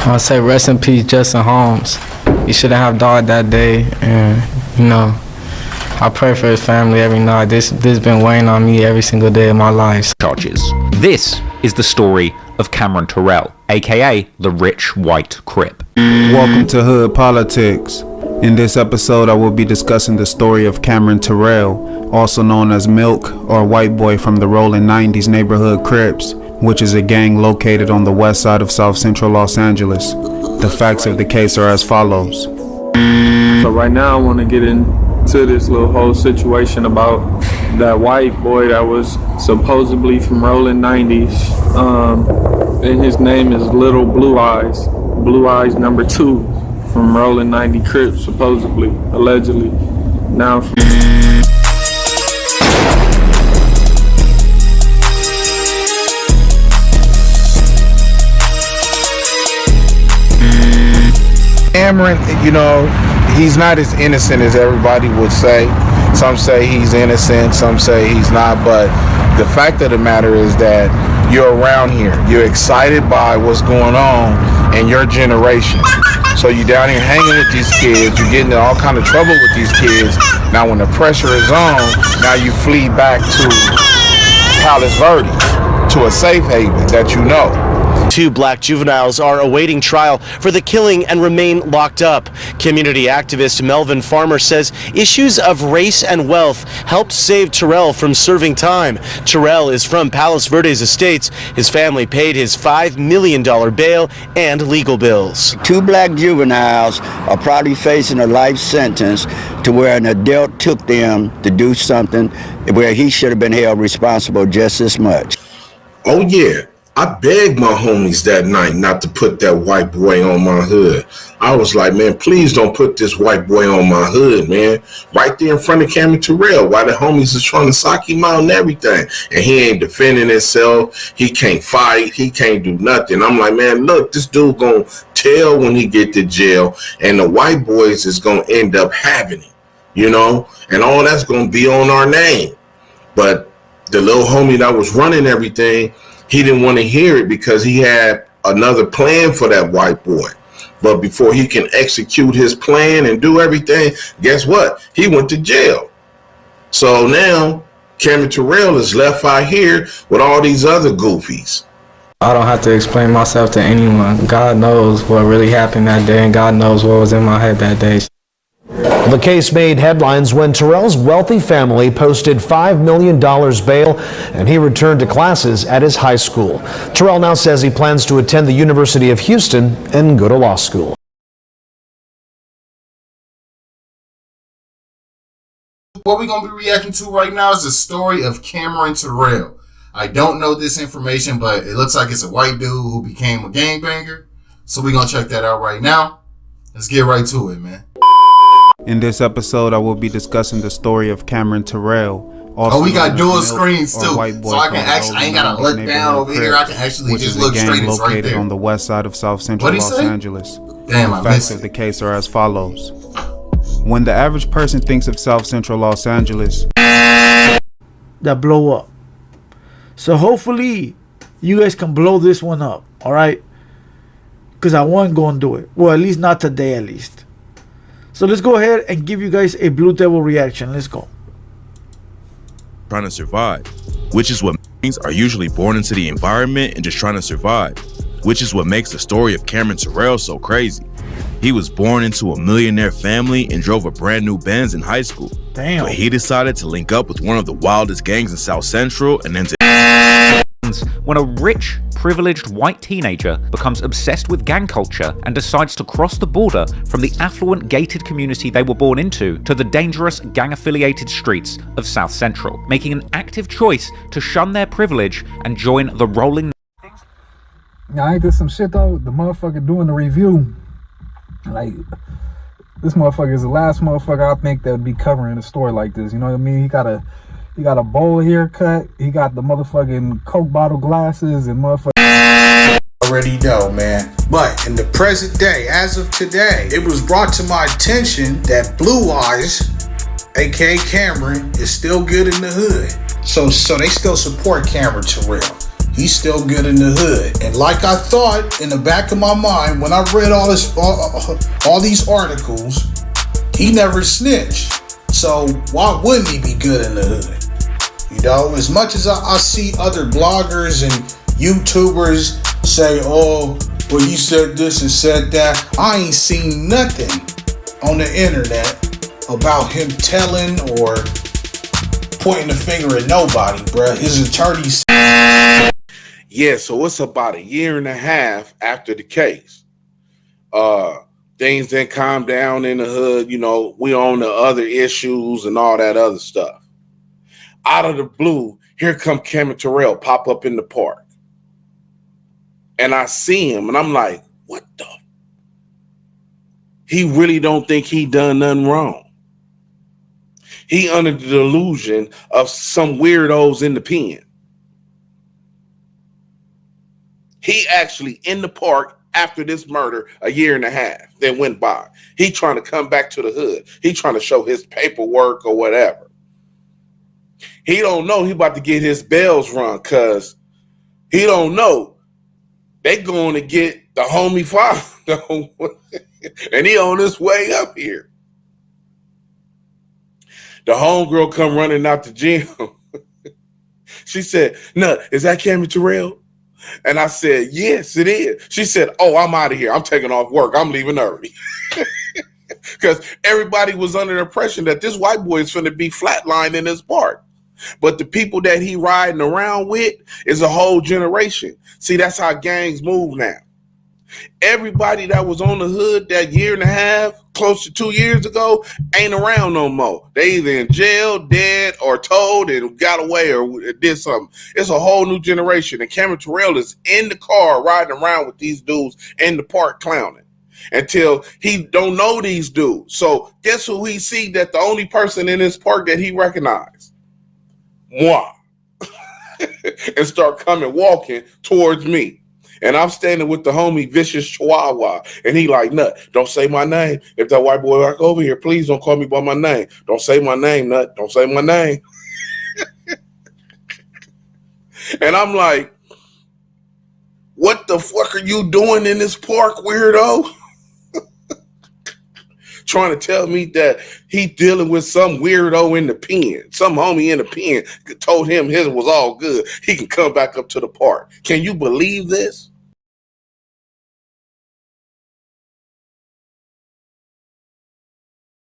I'll say rest in peace, Justin Holmes. He shouldn't have died that day, and I pray for his family every night. This been weighing on me every single day of my life. Charges. This is the story of Cameron Terrell, aka the rich white Crip. Welcome to Hood Politics. In this episode, I will be discussing the story of Cameron Terrell, also known as Milk or White Boy from the rolling 90s neighborhood Crips, which is a gang located on the west side of South Central Los Angeles. The facts of the case are as follows. So right now I want to get into this little whole situation about that white boy that was supposedly from rolling 90s. And his name is Little Blue Eyes. Blue Eyes number 2 from rolling 90 Crips, supposedly, allegedly. Now Cameron, he's not as innocent as everybody would say. Some say he's innocent, some say he's not, but the fact of the matter is that you're around here. You're excited by what's going on in your generation. So you're down here hanging with these kids, you're getting in all kind of trouble with these kids. Now when the pressure is on, now you flee back to Palos Verdes, to a safe haven that you know. 2 black juveniles are awaiting trial for the killing and remain locked up. Community activist Melvin Farmer says issues of race and wealth helped save Terrell from serving time. Terrell is from Palos Verdes Estates. His family paid his $5 million bail and legal bills. 2 black juveniles are probably facing a life sentence to where an adult took them to do something where he should have been held responsible just as much. Oh yeah. I begged my homies that night not to put that white boy on my hood. I was like, man, please don't put this white boy on my hood, man. Right there in front of Cameron Terrell, while the homies is trying to sock him out and everything. And he ain't defending himself. He can't fight. He can't do nothing. I'm like, man, look, this dude gonna tell when he get to jail, and the white boys is gonna end up having him, and all that's gonna be on our name. But the little homie that was running everything, he didn't want to hear it because he had another plan for that white boy. But before he can execute his plan and do everything, guess what? He went to jail. So now Cameron Terrell is left out here with all these other goofies. I don't have to explain myself to anyone. God knows what really happened that day, and God knows what was in my head that day. The case made headlines when Terrell's wealthy family posted $5 million bail and he returned to classes at his high school. Terrell now says he plans to attend the University of Houston and go to law school. What we're going to be reacting to right now is the story of Cameron Terrell. I don't know this information, but it looks like it's a white dude who became a gangbanger. So we're going to check that out right now. Let's get right to it, man. In this episode, I will be discussing the story of Cameron Terrell. Oh, we got dual screens too, so I can actually, I ain't gotta look down over here. I can actually just look straight. It's right there. On the west side of South Central Los Angeles. Damn, the facts of the case are as follows. When the average person thinks of South Central Los Angeles, that blow up. So hopefully you guys can blow this one up, all right? Because I wasn't going to do it. Well, at least not today, at least. So let's go ahead and give you guys a Blue Devil reaction. Let's go. Trying to survive, which is what means are usually born into the environment and just trying to survive, which is what makes the story of Cameron Terrell so crazy. He was born into a millionaire family and drove a brand new Benz in high school. Damn. But he decided to link up with one of the wildest gangs in South Central and then when a rich, privileged white teenager becomes obsessed with gang culture and decides to cross the border from the affluent gated community they were born into to the dangerous gang-affiliated streets of South Central, making an active choice to shun their privilege and join the rolling... Now, ain't this some shit though? The motherfucker doing the review, like, this motherfucker is the last motherfucker I think that would be covering a story like this. You know what I mean? He got a bowl haircut. He got the motherfucking Coke bottle glasses and motherfucking. Already know, man. But in the present day, as of today, it was brought to my attention that Blue Eyes, aka Cameron, is still good in the hood. So they still support Cameron Terrell. he's still good in the hood. And like I thought in the back of my mind when I read all these articles, he never snitched. So why wouldn't he be good in the hood? You know, as much as I see other bloggers and YouTubers say, oh, well, you said this and said that, I ain't seen nothing on the internet about him telling or pointing the finger at nobody, bruh. His attorneys. Yeah, so it's about a year and a half after the case. Things then calm down in the hood. You know, we on the other issues and all that other stuff. Out of the blue, here come Cameron Terrell pop up in the park. And I see him and I'm like, what the? He really don't think he done nothing wrong. He under the delusion of some weirdos in the pen. He actually in the park after this murder a year and a half that went by. He trying to come back to the hood. He trying to show his paperwork or whatever. He don't know he about to get his bells rung because he don't know they going to get the homie father and he on his way up here. The homegirl come running out the gym. She said, "Nut, is that Cameron Terrell?" And I said, "Yes, it is." She said, "Oh, I'm out of here. I'm taking off work. I'm leaving early." Because everybody was under the impression that this white boy is finna be flatlined in this park. But the people that he riding around with is a whole generation. See, that's how gangs move now. Everybody that was on the hood that year and a half, close to 2 years ago, ain't around no more. They either in jail, dead, or told and got away or did something. It's a whole new generation. And Cameron Terrell is in the car riding around with these dudes in the park clowning until he don't know these dudes. So guess who he see that the only person in this park that he recognized? Moi. And start coming walking towards me. And I'm standing with the homie Vicious Chihuahua. And he like, "Nut, don't say my name. If that white boy walk over here, please don't call me by my name. Don't say my name, Nut. Don't say my name." And I'm like, what the fuck are you doing in this park, weirdo? Trying to tell me that he dealing with some weirdo in the pen. Some homie in the pen told him his was all good. He can come back up to the park. Can you believe this?